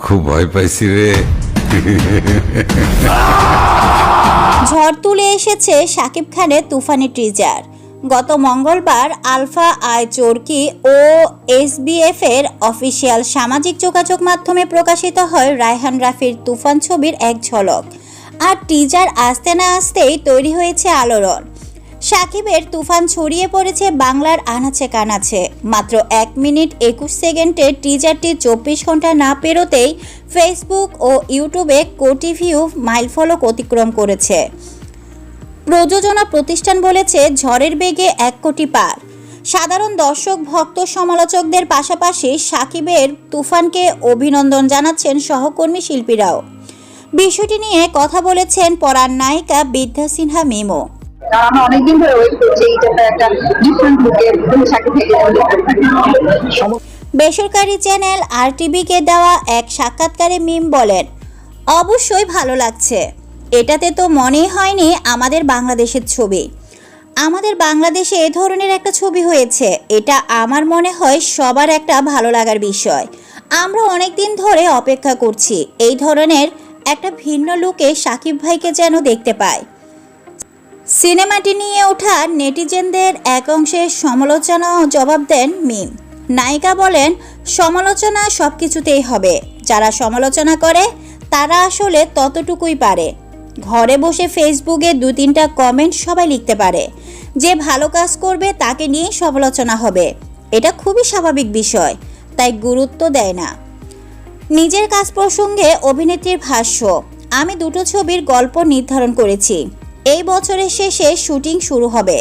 খুব ভয় পাইছি রে। ঝড় তুলে এসেছে শাকিব খানের তুফানি টিজার। গত মঙ্গলবার আলফা আই চরকি ও এসবিএফ এর অফিসিয়াল সামাজিক যোগাযোগ মাধ্যমে প্রকাশিত হয় রায়হান রাফির তুফান ছবির এক ঝলক। আর টিজার আসতে না আসতেই তৈরি হয়েছে আলোড়ন। শাকিবের তুফান ছড়িয়ে পড়েছে বাংলার আনাচে কানাচে। মাত্র 1 মিনিট 21 সেকেন্ডের টিজারটি 24 ঘন্টা না পেরোতেই ফেসবুক ও ইউটিউবে কোটি ভিউ মাইলফলক অতিক্রম করেছে। প্রযোজনা প্রতিষ্ঠান বলেছে ঝড়ের বেগে 1 কোটি পার। সাধারণ দর্শক, ভক্ত, সমালোচকদের পাশাপাশি শাকিবের তুফানকে অভিনন্দন জানাচ্ছেন সহকর্মী শিল্পীরাও। বিষয়টি নিয়ে কথা বলেছেন পরাণ নায়িকা বিদ্যা সিনহা মিমো। আমরা অনেকদিন ধরে ওয়েট করছি এইটা একটা ডিফারেন্ট লুকের শাকিব ভাইকে। বেসরকারি চ্যানেল আরটিভিকে দেওয়া এক সাক্ষাৎকারে মিম বলেন, অবশ্যই ভালো লাগছে। এটাতে তো মনেই হয়নি আমাদের বাংলাদেশের ছবি। আমাদের বাংলাদেশে এ ধরনের একটা ছবি হয়েছে, এটা আমার মনে হয় সবার একটা ভালো লাগার বিষয়। আমরা অনেকদিন ধরে অপেক্ষা করছি এই ধরনের একটা ভিন্ন লুকে শাকিব ভাইকে যেন দেখতে পাই। সিনেমাটি নিয়ে ওঠা নেটিজেনদের এক অংশের সমালোচনা ও জবাব দেন মিম। নায়িকা বলেন, সমালোচনা সব কিছুতেই হবে। যারা সমালোচনা করে তারা আসলে ততটুকুই পারে। ঘরে বসে ফেসবুকে 2-3টা কমেন্ট সবাই লিখতে পারে। যে ভালো কাজ করবে তাকে নিয়েই সমালোচনা হবে। এটা খুবই স্বাভাবিক বিষয়, তাই গুরুত্ব দেয় না। নিজের কাজ প্রসঙ্গে অভিনেত্রীর ভাষ্য, আমি 2টো ছবির গল্প নির্ধারণ করেছি। এই বছরের শেষে শুটিং শুরু হবে।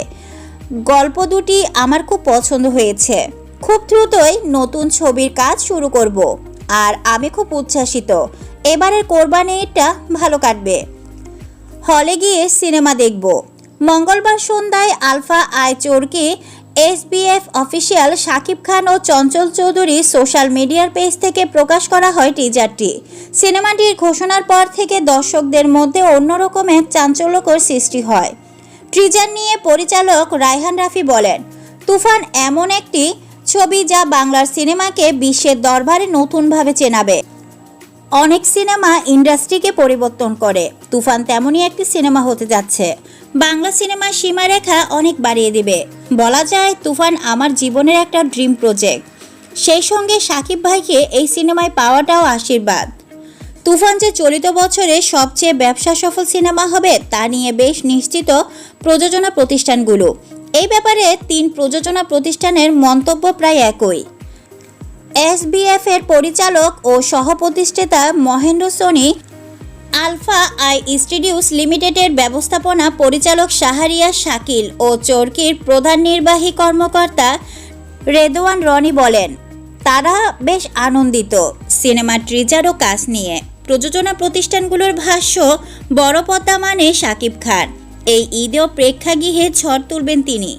গল্প দুটি আমার খুব পছন্দ হয়েছে। খুব দ্রুতই নতুন ছবির কাজ শুরু করব। আর আমি খুব উচ্ছ্বাসিত, এবারের কোরবানি ঈদটা ভালো কাটবে। হলে গিয়ে সিনেমা দেখব। মঙ্গলবার সন্ধ্যায় alpha I Chorki SBF official Shakib Khan ও চঞ্চল চৌধুরী সোশ্যাল মিডিয়ার পেজ থেকে প্রকাশ করা হয় টিজারটি। সিনেমাটির ঘোষণার পর থেকে দর্শকদের মধ্যে অন্যরকমের চাঞ্চল্যকর সৃষ্টি হয়। টিজার নিয়ে পরিচালক রায়হান রাফি বলেন, তুফান এমন একটি ছবি যা বাংলার সিনেমাকে বিশ্বের দরবারে নতুনভাবে চেনাবে। অনেক সিনেমা ইন্ডাস্ট্রিকে পরিবর্তন করে, তুফান তেমনই একটি সিনেমা হতে যাচ্ছে। বাংলা সিনেমার সীমারেখা অনেক বাড়িয়ে দিবে। বলা যায় তুফান আমার জীবনের একটা ড্রিম প্রজেক্ট। সেই সঙ্গে শাকিব ভাইকে এই সিনেমায় পাওয়াটাও আশীর্বাদ। তুফান যে চলিত বছরে সবচেয়ে ব্যবসা সফল সিনেমা হবে তা নিয়ে বেশ নিশ্চিত প্রযোজনা প্রতিষ্ঠানগুলো। এই ব্যাপারে 3 প্রযোজনা প্রতিষ্ঠানের মন্তব্য প্রায় একই। এসবিএফ এর পরিচালক ও সহ-প্রতিষ্ঠাতা Mahendra Soni, Alpha I studios লিমিটেডের ব্যবস্থাপনা পরিচালক শাহরিয়ার শাকিল ও চরকির প্রধান নির্বাহী কর্মকর্তা রেদওয়ান রনি বলেন, তারা বেশ আনন্দিত সিনেমার টিজার ও কাজ নিয়ে। প্রযোজনা প্রতিষ্ঠানগুলোর ভাষ্য, বড় পর্দা মানে শাকিব খান। এই ঈদেও প্রেক্ষাগৃহে ঝড় তুলবেন তিনি।